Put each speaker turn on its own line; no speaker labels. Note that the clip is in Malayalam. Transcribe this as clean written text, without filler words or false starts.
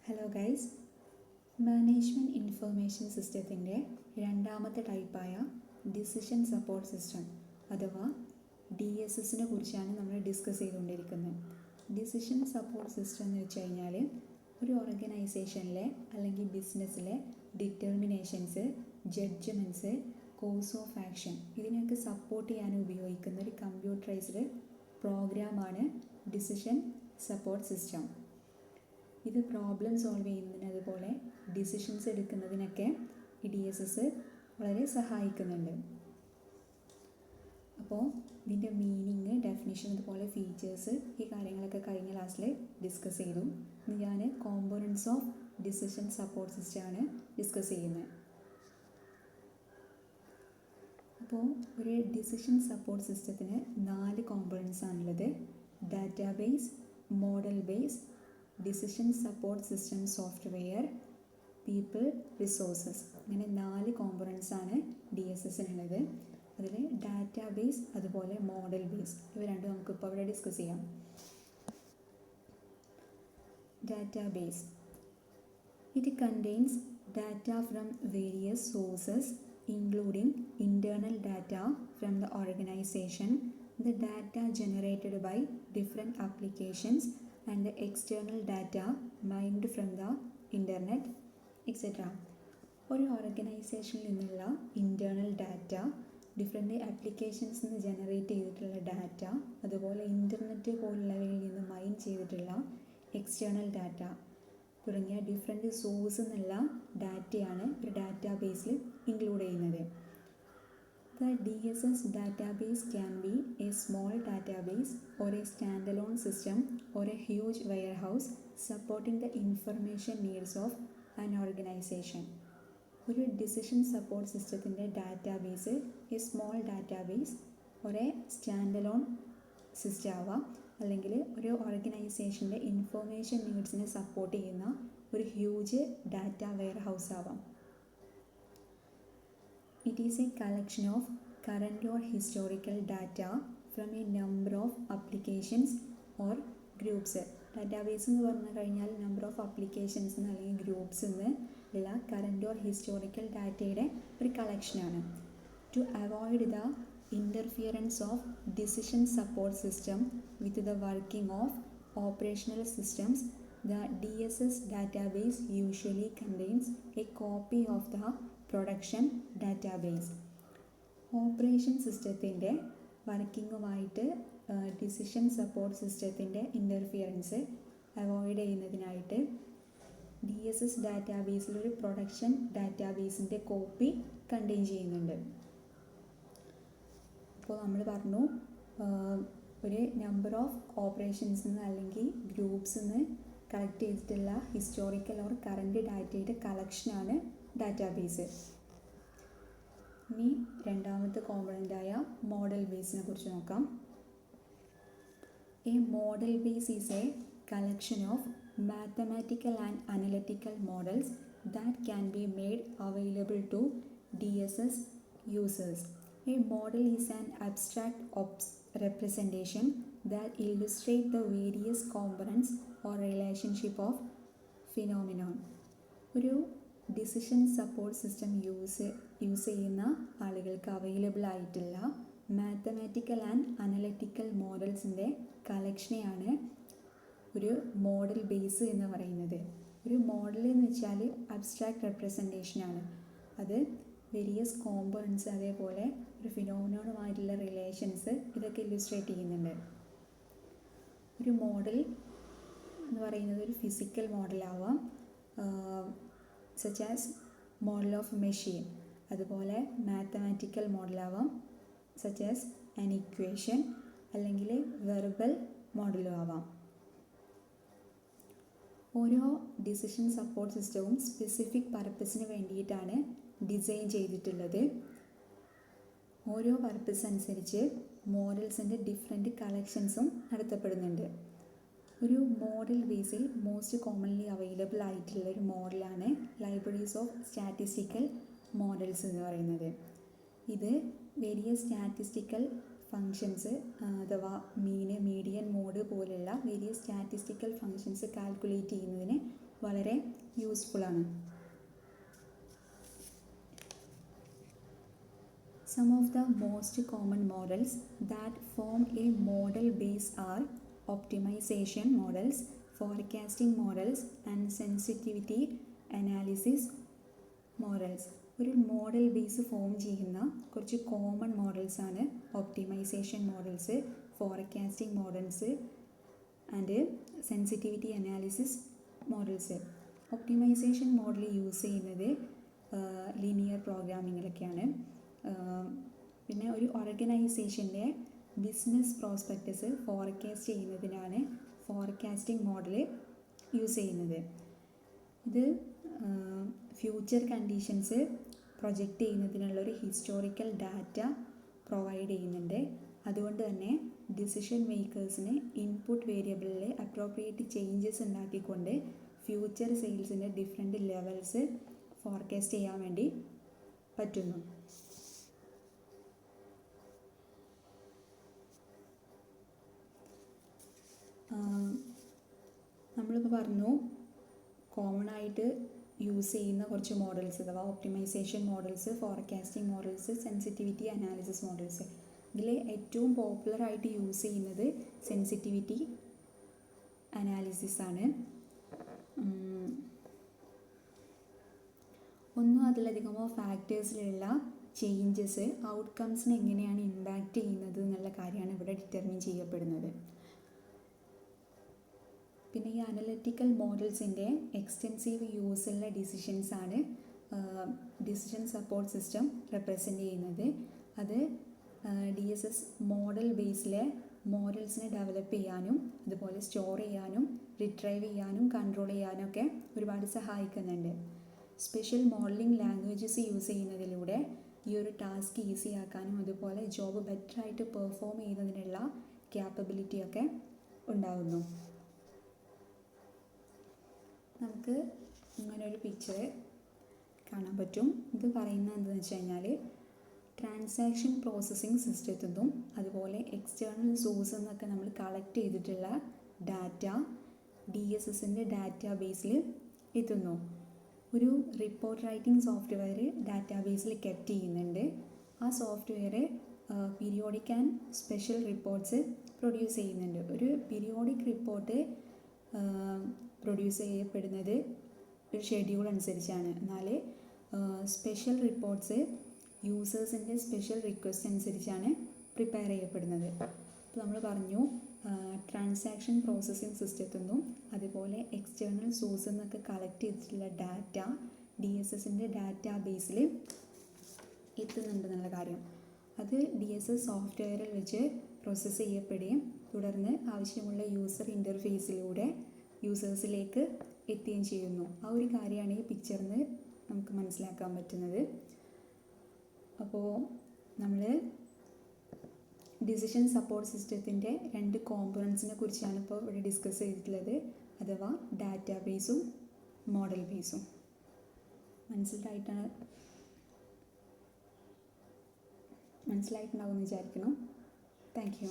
ഹലോ ഗൈസ്, മാനേജ്മെൻറ്റ് ഇൻഫർമേഷൻ സിസ്റ്റത്തിൻ്റെ രണ്ടാമത്തെ ടൈപ്പായ ഡിസിഷൻ സപ്പോർട്ട് സിസ്റ്റം അഥവാ DSSനെ കുറിച്ചാണ് നമ്മൾ ഡിസ്കസ് ചെയ്തുകൊണ്ടിരിക്കുന്നത്. ഡിസിഷൻ സപ്പോർട്ട് സിസ്റ്റം എന്ന് വെച്ച് കഴിഞ്ഞാൽ ഒരു ഓർഗനൈസേഷനിലെ അല്ലെങ്കിൽ ബിസിനസ്സിലെ determinations, judgements, course of action ഇതിനൊക്കെ സപ്പോർട്ട് ചെയ്യാൻ ഉപയോഗിക്കുന്ന ഒരു കമ്പ്യൂട്ടറൈസ്ഡ് പ്രോഗ്രാമാണ് ഡിസിഷൻ സപ്പോർട്ട് സിസ്റ്റം. ഇത് പ്രോബ്ലം സോൾവ് ചെയ്യുന്നതിന് അതുപോലെ ഡിസിഷൻസ് എടുക്കുന്നതിനൊക്കെ ഈ DSS വളരെ സഹായിക്കുന്നുണ്ട്. അപ്പോൾ ഇതിൻ്റെ മീനിങ്, ഡെഫിനിഷൻ, അതുപോലെ ഫീച്ചേഴ്സ് ഈ കാര്യങ്ങളൊക്കെ കഴിഞ്ഞ ക്ലാസ്സിൽ ഡിസ്കസ് ചെയ്തു. ഇന്ന് ഞാൻ കോമ്പോണൻറ്റ്സ് ഓഫ് ഡിസിഷൻ സപ്പോർട്ട് സിസ്റ്റമാണ് ഡിസ്കസ് ചെയ്യുന്നത്. അപ്പോൾ ഒരു ഡിസിഷൻ സപ്പോർട്ട് സിസ്റ്റത്തിന് 4 കോമ്പോണൻറ്റ്സ് ആണുള്ളത്. Database, model base, decision support system software, people, resources, അങ്ങനെ 4 കോമ്പോണൻറ്റ്സ് ആണ് DSSനുള്ളത്. അതിൽ ഡാറ്റാബേസ് അതുപോലെ മോഡൽ ബേസ് ഇവ രണ്ടും നമുക്കിപ്പോൾ ഇവിടെ ഡിസ്കസ് ചെയ്യാം. Database, it contains data from various sources including internal data from the organization, the data generated by different applications and the external data mined from the internet, etc. ഒരു ഓർഗനൈസേഷനിൽ നിന്നുള്ള ഇൻറ്റേർണൽ ഡാറ്റ, ഡിഫറെൻറ്റ് ആപ്ലിക്കേഷൻസിൽ നിന്ന് ജനറേറ്റ് ചെയ്തിട്ടുള്ള ഡാറ്റ, അതുപോലെ ഇൻ്റർനെറ്റ് പോലുള്ളവയിൽ നിന്ന് മൈൻ ചെയ്തിട്ടുള്ള എക്സ്റ്റേണൽ ഡാറ്റ തുടങ്ങിയ ഡിഫറെൻറ്റ് സോഴ്സിൽ നിന്നുള്ള ഡാറ്റയാണ് ഒരു ഡാറ്റാബേസിൽ ഇൻക്ലൂഡ് ചെയ്യുന്നത്. The DSS database can be a small database or a standalone system or a huge warehouse supporting the information needs of an organization. ഒരു ഡിസിഷൻ സപ്പോർട്ട് സിസ്റ്റത്തിൻ്റെ ഡാറ്റാബേസ് എ സ്മോൾ ഡാറ്റാബേസ്, ഒരു സ്റ്റാൻഡലോൺ സിസ്റ്റം ആവാം, അല്ലെങ്കിൽ ഒരു ഓർഗനൈസേഷൻ്റെ ഇൻഫർമേഷൻ നീഡ്സിനെ സപ്പോർട്ട് ചെയ്യുന്ന ഒരു ഹ്യൂജ് ഡാറ്റ വെയർ ഹൗസ് ആവാം. It is a collection of current or historical data from a number of applications or groups. Database എന്ന് പറഞ്ഞു കഴിഞ്ഞാൽ നമ്പർ ഓഫ് അപ്ലിക്കേഷൻസ് അല്ലെങ്കിൽ ഗ്രൂപ്പ്സ് ഉള്ള കറൻറ്റ് ഓർ ഹിസ്റ്റോറിക്കൽ ഡാറ്റയുടെ ഒരു കളക്ഷനാണ്. To avoid the interference of decision support system with the working of operational systems, the DSS database usually contains a copy of the production database. Operation സിസ്റ്റത്തിൻ്റെ വർക്കിങ്ങുമായിട്ട് ഡിസിഷൻ സപ്പോർട്ട് സിസ്റ്റത്തിൻ്റെ ഇൻ്റർഫിയറൻസ് അവോയ്ഡ് ചെയ്യുന്നതിനായിട്ട് DSS ഡാറ്റാബേസിലൊരു പ്രൊഡക്ഷൻ ഡാറ്റാബേസിൻ്റെ കോപ്പി കണ്ടെയ്ൻ ചെയ്യുന്നുണ്ട്. അപ്പോൾ നമ്മൾ പറഞ്ഞു ഒരു നമ്പർ ഓഫ് ഓപ്പറേഷൻസിൽ നിന്ന് അല്ലെങ്കിൽ ഗ്രൂപ്പ്സിൽ നിന്ന് കളക്ട് ചെയ്തിട്ടുള്ള ഹിസ്റ്റോറിക്കൽ ഓർ കറൻറ്റ് ഡാറ്റയുടെ കളക്ഷനാണ് ഡാറ്റാബേസ്. ഇനി രണ്ടാമത്തെ കോമ്പണൻ്റായ മോഡൽ ബേസിനെ കുറിച്ച് നോക്കാം. A model base is a collection of mathematical and analytical models that can be made available to DSS users. A model is an abstract representation that illustrates the various components or relationship of phenomenon. ഒരു ഡിസിഷൻ സപ്പോർട്ട് സിസ്റ്റം യൂസ് ചെയ്യുന്ന ആളുകൾക്ക് അവൈലബിൾ ആയിട്ടുള്ള മാത്തമാറ്റിക്കൽ ആൻഡ് അനലിറ്റിക്കൽ മോഡൽസിൻ്റെ കളക്ഷനെയാണ് ഒരു മോഡൽ ബേസ് എന്ന് പറയുന്നത്. ഒരു മോഡൽ എന്ന് വെച്ചാൽ അബ്സ്ട്രാക്ട് റെപ്രസെൻറ്റേഷനാണ്. അത് വേരിയസ് കോമ്പോണൻറ്റ്സ് അതേപോലെ ഒരു ഫിനോമിനോണുമായിട്ടുള്ള റിലേഷൻസ് ഇതൊക്കെ ഇല്ലുസ്ട്രേറ്റ് ചെയ്യുന്നുണ്ട്. ഒരു മോഡൽ എന്ന് പറയുന്നത് ഒരു ഫിസിക്കൽ മോഡലാവാം, such as model of machine, അതുപോലെ മാത്തമാറ്റിക്കൽ മോഡലാവാം സച്ച് ആസ് ആൻ ഇക്വേഷൻ, അല്ലെങ്കിൽ വെർബൽ മോഡലും ആവാം. ഓരോ ഡിസിഷൻ സപ്പോർട്ട് സിസ്റ്റവും സ്പെസിഫിക് പർപ്പസിന് വേണ്ടിയിട്ടാണ് ഡിസൈൻ ചെയ്തിട്ടുള്ളത്. ഓരോ പർപ്പസ് അനുസരിച്ച് മോഡൽസിൻ്റെ ഡിഫറെൻറ്റ് കളക്ഷൻസും നടത്തപ്പെടുന്നുണ്ട്. ഒരു മോഡൽ ബേസിൽ മോസ്റ്റ് കോമൺലി അവൈലബിൾ ആയിട്ടുള്ള ഒരു മോഡലാണ് ലൈബ്രറീസ് ഓഫ് സ്റ്റാറ്റിസ്റ്റിക്കൽ മോഡൽസ് എന്ന് പറയുന്നത്. ഇത് വേരിയസ് സ്റ്റാറ്റിസ്റ്റിക്കൽ ഫങ്ഷൻസ് അഥവാ മീന്, മീഡിയൻ, മോഡ് പോലുള്ള വേരിയസ് സ്റ്റാറ്റിസ്റ്റിക്കൽ ഫങ്ഷൻസ് കാൽക്കുലേറ്റ് ചെയ്യുന്നതിന് വളരെ യൂസ്ഫുള്ളാണ്. Some of the most common models that form a model base are optimization models, forecasting models, and sensitivity analysis models. ഒരു മോഡൽ ബേസ് ഫോം ചെയ്യുന്ന കുറച്ച് കോമൺ മോഡൽസ് ആണ് optimisation models, forecasting models and sensitivity analysis models. Optimisation model use ചെയ്യുന്നത് ലീനിയർ പ്രോഗ്രാമിങ്ങിലൊക്കെയാണ്. പിന്നെ ഒരു ഓർഗനൈസേഷൻ്റെ ബിസിനസ് പ്രോസ്പെക്ടസ് ഫോർകാസ്റ്റ് ചെയ്യുന്നതിനാണ് ഫോർകാസ്റ്റിംഗ് മോഡൽ യൂസ് ചെയ്യുന്നത്. ഇത് ഫ്യൂച്ചർ കണ്ടീഷൻസ് പ്രൊജക്റ്റ് ചെയ്യുന്നതിനുള്ളൊരു ഹിസ്റ്റോറിക്കൽ ഡാറ്റ പ്രൊവൈഡ് ചെയ്യുന്നുണ്ട്. അതുകൊണ്ട് തന്നെ ഡിസിഷൻ മേക്കേഴ്സിന് ഇൻപുട്ട് വേരിയബിളിൽ അപ്രോപ്രിയേറ്റ് ചേഞ്ചസ് ഉണ്ടാക്കിക്കൊണ്ട് ഫ്യൂച്ചർ സെയിൽസിൻ്റെ ഡിഫറെൻറ്റ് ലെവൽസ് ഫോർകാസ്റ്റ് ചെയ്യാൻ വേണ്ടി പറ്റുന്നു. നമ്മളിപ്പോൾ പറഞ്ഞു കോമൺ ആയിട്ട് യൂസ് ചെയ്യുന്ന കുറച്ച് മോഡൽസ്, അഥവാ optimization models, forecasting models, sensitivity analysis models. ഇതിൽ ഏറ്റവും പോപ്പുലറായിട്ട് യൂസ് ചെയ്യുന്നത് സെൻസിറ്റിവിറ്റി അനാലിസിസ് ആണ്. ഒന്നും അതിലധികമോ ഫാക്ടേഴ്സിലുള്ള ചേഞ്ചസ് ഔട്ട്കംസിനെ എങ്ങനെയാണ് ഇമ്പാക്റ്റ് ചെയ്യുന്നത് എന്നുള്ള കാര്യമാണ് ഇവിടെ ഡിറ്റർമിൻ ചെയ്യപ്പെടുന്നത്. പിന്നെ ഈ അനലിറ്റിക്കൽ മോഡൽസിൻ്റെ എക്സ്റ്റെൻസീവ് യൂസുള്ള ഡിസിഷൻസാണ് ഡിസിഷൻ സപ്പോർട്ട് സിസ്റ്റം റെപ്രസെൻ്റ് ചെയ്യുന്നത്. അത് DSS മോഡൽ ബേസിലെ മോഡൽസിനെ ഡെവലപ്പ് ചെയ്യാനും അതുപോലെ സ്റ്റോർ ചെയ്യാനും റിട്രൈവ് ചെയ്യാനും കൺട്രോൾ ചെയ്യാനും ഒക്കെ ഒരുപാട് സഹായിക്കുന്നുണ്ട്. സ്പെഷ്യൽ മോഡലിംഗ് ലാംഗ്വേജസ് യൂസ് ചെയ്യുന്നതിലൂടെ ഈ ഒരു ടാസ്ക് ഈസി ആക്കാനും അതുപോലെ ജോബ് ബെറ്ററായിട്ട് പെർഫോം ചെയ്യുന്നതിനുള്ള ക്യാപ്പബിലിറ്റിയൊക്കെ ഉണ്ടാകുന്നു. നമുക്ക് ഇങ്ങനൊരു പിക്ചർ കാണാൻ പറ്റും. ഇത് പറയുന്നത് എന്താണെന്ന് വെച്ച് കഴിഞ്ഞാൽ ട്രാൻസാക്ഷൻ പ്രോസസ്സിംഗ് സിസ്റ്റത്തിൽ നിന്നും അതുപോലെ എക്സ്റ്റേണൽ സോഴ്സിൽ നിന്നൊക്കെ നമ്മൾ കളക്ട് ചെയ്തിട്ടുള്ള ഡാറ്റ DSSൻ്റെ ഡാറ്റാ ബേസിൽ എത്തുന്നു. ഒരു റിപ്പോർട്ട് റൈറ്റിംഗ് സോഫ്റ്റ്വെയർ ഡാറ്റാ ബേസിൽ കെപ്റ്റ് ചെയ്യുന്നുണ്ട്. ആ software periodic and special reports produce ചെയ്യുന്നുണ്ട്. ഒരു പീരിയോഡിക് റിപ്പോർട്ട് പ്രൊഡ്യൂസ് ചെയ്യപ്പെടുന്നത് ഒരു ഷെഡ്യൂൾ അനുസരിച്ചാണ്. എന്നാൽ സ്പെഷ്യൽ റിപ്പോർട്ട്സ് യൂസേഴ്സിൻ്റെ സ്പെഷ്യൽ റിക്വസ്റ്റ് അനുസരിച്ചാണ് പ്രിപ്പയർ ചെയ്യപ്പെടുന്നത്. അപ്പോൾ നമ്മൾ പറഞ്ഞു ട്രാൻസാക്ഷൻ പ്രോസസ്സിംഗ് സിസ്റ്റത്തിൽ നിന്നും അതുപോലെ എക്സ്റ്റേണൽ സോഴ്സിൽ നിന്നൊക്കെ കളക്ട് ചെയ്തിട്ടുള്ള ഡാറ്റ DSSൻ്റെ ഡാറ്റാ ബേസിൽ എത്തുന്നുണ്ടെന്നുള്ള കാര്യം. അത് DSS സോഫ്റ്റ്വെയറിൽ വെച്ച് പ്രോസസ്സ് ചെയ്യപ്പെടുകയും തുടർന്ന് ആവശ്യമുള്ള യൂസർ ഇൻ്റർഫേസിലൂടെ യൂസേഴ്സിലേക്ക് എത്തുകയും ചെയ്യുന്നു. ആ ഒരു കാര്യമാണ് ഈ പിക്ചറിൽ നിന്ന് നമുക്ക് മനസ്സിലാക്കാൻ പറ്റുന്നത്. അപ്പോൾ നമ്മൾ ഡിസിഷൻ സപ്പോർട്ട് സിസ്റ്റത്തിൻ്റെ 2 കോമ്പണൻസിനെ കുറിച്ചാണ് ഇപ്പോൾ ഇവിടെ ഡിസ്കസ് ചെയ്തിട്ടുള്ളത്, അഥവാ ഡാറ്റാ ബേസും മോഡൽ ബേസും. മനസ്സിലായിട്ടുണ്ടാവുമെന്ന് വിചാരിക്കുന്നു. Thank you.